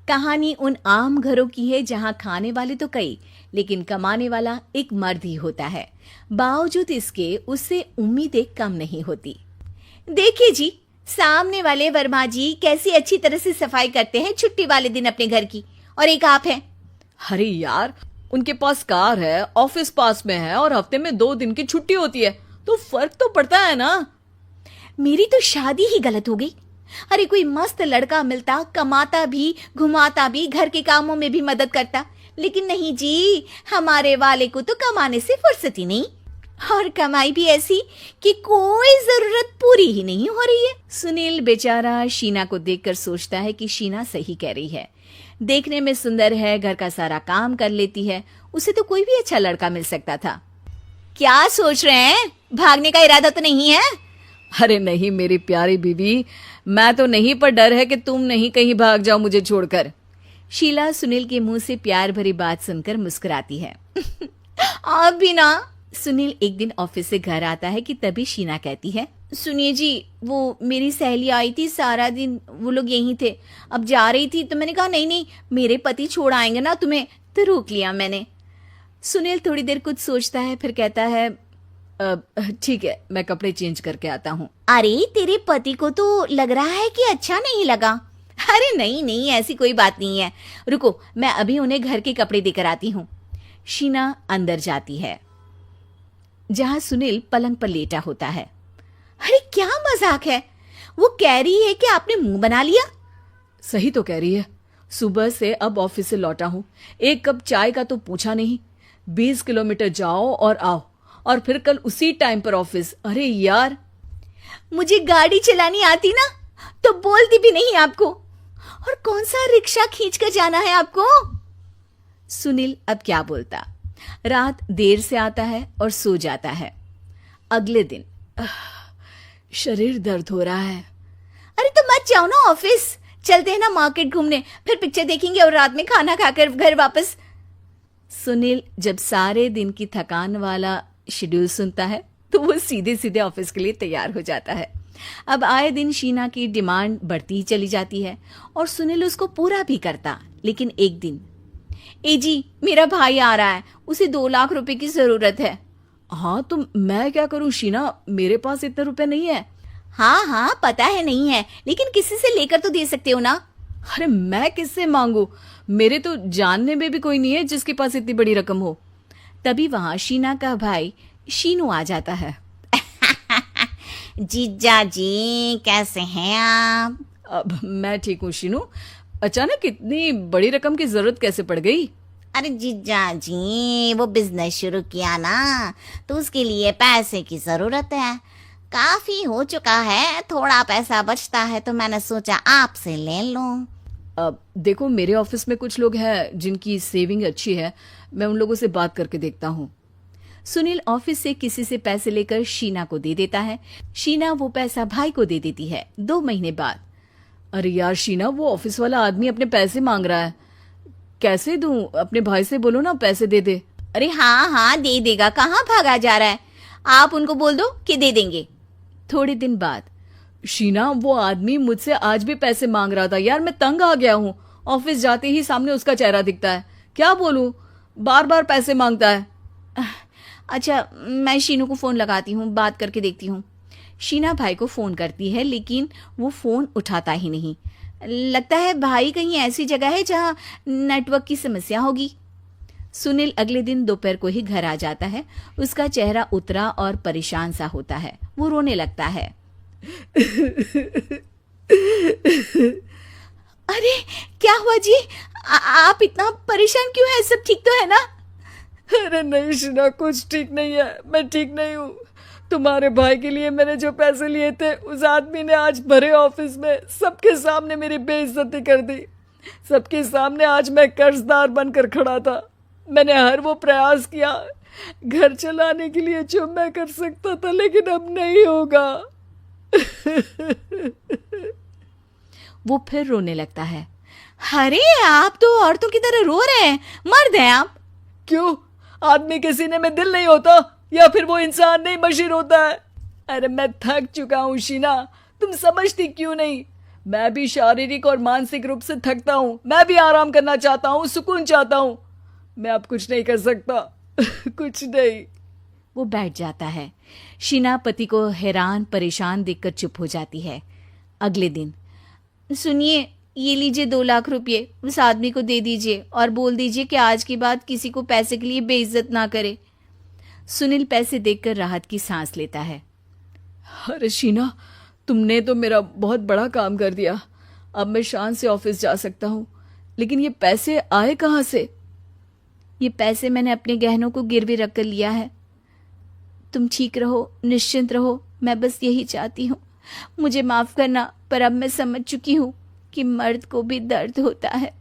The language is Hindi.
कहानी उन आम घरों की है जहां खाने वाले तो कई, लेकिन कमाने वाला एक मर्द ही होता है। बावजूद इसके उससे उम्मीदें कम नहीं होती। देखिए जी, सामने वाले वर्मा जी कैसी अच्छी तरह से सफाई करते हैं छुट्टी वाले दिन अपने घर की, और एक आप हैं। अरे यार, उनके पास कार है, ऑफिस पास में है और हफ्ते में 2 दिन की छुट्टी होती है, तो फर्क तो पड़ता है ना। मेरी तो शादी ही गलत हो गई। अरे कोई मस्त लड़का मिलता, कमाता भी, घुमाता भी, घर के कामों में भी मदद करता, लेकिन नहीं जी, हमारे वाले को तो कमाने से फुर्सत ही नहीं, और कमाई भी ऐसी कि कोई जरूरत पूरी ही नहीं हो रही है। सुनील बेचारा शीना को देखकर सोचता है कि शीना सही कह रही है। देखने में सुंदर है, घर का सारा काम कर लेती है, उसे तो कोई भी अच्छा लड़का मिल सकता था। क्या सोच रहे हैं? भागने का इरादा तो नहीं है? अरे नहीं मेरी प्यारी बीवी, मैं तो नहीं, पर डर है कि तुम नहीं कहीं भाग जाओ मुझे छोड़कर। शीला सुनील के मुंह से प्यार भरी बात सुनकर मुस्कुराती है। आप भी ना। सुनील एक दिन ऑफिस से घर आता है कि तभी शीना कहती है, सुनिए जी, वो मेरी सहेली आई थी, सारा दिन वो लोग यहीं थे, अब जा रही थी तो मैंने कहा नहीं नहीं, मेरे पति छोड़ आएंगे ना तुम्हें, तो रोक लिया मैंने। सुनील थोड़ी देर कुछ सोचता है, फिर कहता है, ठीक है, मैं कपड़े चेंज करके आता हूँ। अरे तेरे पति को तो लग रहा है कि अच्छा नहीं लगा। अरे नहीं नहीं, ऐसी कोई बात नहीं है, रुको मैं अभी उन्हें घर के कपड़े देकर आती हूँ। शीना अंदर जाती है जहां सुनील पलंग पर लेटा होता है। अरे क्या मजाक है, वो कह रही है कि आपने मुंह बना लिया। सही तो कह रही है, सुबह से अब ऑफिस से लौटा हूँ, एक कप चाय का तो पूछा नहीं, 20 किलोमीटर जाओ और आओ, और फिर कल उसी टाइम पर ऑफिस। अरे यार, मुझे गाड़ी चलानी आती ना तो बोलती भी नहीं आपको, और कौन सा रिक्शा खींच कर जाना है आपको। सुनील अब क्या बोलता। रात देर से आता है और सो जाता है। अगले दिन शरीर दर्द हो रहा है। अरे तो मत जाओ ना ऑफिस, चलते हैं ना मार्केट घूमने, फिर पिक्चर देखेंगे और रात में खाना खाकर घर वापस। सुनील जब सारे दिन की थकान वाला शेड्यूल सुनता है तो वो सीधे सीधे ऑफिस के लिए तैयार हो जाता है। अब आए दिन शीना की डिमांड बढ़ती ही चली जाती है और सुनील उसको पूरा भी करता, लेकिन एक दिन, ए जी मेरा भाई आ रहा है, उसे 2 लाख रुपए की जरूरत है। हाँ तो मैं क्या करूं शीना, मेरे पास इतने रुपए नहीं है। हाँ हाँ पता है नहीं है, लेकिन किसी से लेकर तो दे सकते हो ना। अरे मैं किससे मांगू, मेरे तो जानने में भी कोई नहीं है जिसके पास इतनी बड़ी रकम हो। तभी वहां शीना का भाई शीनू आ जाता है। जीजा जी कैसे हैं आप? अब मैं ठीक हूँ शीनू, अचानक इतनी बड़ी रकम की जरूरत कैसे पड़ गई? अरे जीजा जी, वो बिजनेस शुरू किया ना, तो उसके लिए पैसे की जरूरत है, काफी हो चुका है, थोड़ा पैसा बचता है तो मैंने सोचा आपसे ले लूं। अब देखो, मेरे ऑफिस में कुछ लोग हैं जिनकी सेविंग अच्छी है, मैं उन लोगों से बात करके देखता हूँ। सुनील ऑफिस से किसी से पैसे लेकर शीना को दे देता है। शीना वो पैसा भाई को दे देती है 2 महीने बाद। अरे यार शीना, वो ऑफिस वाला आदमी अपने पैसे मांग रहा है, कैसे दूं? अपने भाई से बोलो ना पैसे दे दे। अरे हाँ हाँ दे देगा, कहाँ भागा जा रहा है, आप उनको बोल दो कि दे देंगे। थोड़े दिन बाद, शीना वो आदमी मुझसे आज भी पैसे मांग रहा था यार, मैं तंग आ गया हूँ, ऑफिस जाते ही सामने उसका चेहरा दिखता है, क्या बोलूं, बार बार पैसे मांगता है। अच्छा मैं शीनू को फोन लगाती हूँ, बात करके देखती हूँ। शीना भाई को फोन करती है, लेकिन वो फोन उठाता ही नहीं। लगता है भाई कहीं ऐसी जगह है जहां नेटवर्क की समस्या होगी। सुनील अगले दिन दोपहर को ही घर आ जाता है। उसका चेहरा उतरा और परेशान सा होता है, वो रोने लगता है। अरे क्या हुआ जी, आप इतना परेशान क्यों हैं? सब ठीक तो है ना? अरे नहीं शीना, कुछ ठीक नहीं है, मैं ठीक नहीं हूँ। तुम्हारे भाई के लिए मैंने जो पैसे लिए थे, उस आदमी ने आज भरे ऑफिस में सबके सामने मेरी बेइज्जती कर दी। सबके सामने आज मैं कर्जदार बनकर खड़ा था। मैंने हर वो प्रयास किया घर चलाने के लिए जो मैं कर सकता था, लेकिन अब नहीं होगा। वो फिर रोने लगता है। अरे आप तो औरतों की तरह रो रहे हैं, मर्द हैं आप। क्यों, आदमी के सीने में दिल नहीं होता, या फिर वो इंसान नहीं मशीन होता है? अरे मैं थक चुका हूँ शीना, तुम समझती क्यों नहीं? मैं भी शारीरिक और मानसिक रूप से थकता हूँ, मैं भी आराम करना चाहता हूँ, सुकून चाहता हूँ। मैं अब कुछ नहीं कर सकता। कुछ नहीं। वो बैठ जाता है। शीना पति को हैरान परेशान देखकर चुप हो जाती है। अगले दिन, सुनिए, ये लीजिए 2 लाख रुपये, उस आदमी को दे दीजिए और बोल दीजिए कि आज के बाद किसी को पैसे के लिए बेइज्जत ना करे। सुनील पैसे देखकर राहत की सांस लेता है। अरे शीना, तुमने तो मेरा बहुत बड़ा काम कर दिया। अब मैं शान से ऑफिस जा सकता हूँ। लेकिन ये पैसे आए कहाँ से? ये पैसे मैंने अपने गहनों को गिरवी रख कर लिया है। तुम ठीक रहो, निश्चिंत रहो, मैं बस यही चाहती हूँ। मुझे माफ करना, पर अब मैं समझ चुकी हूँ कि मर्द को भी दर्द होता है।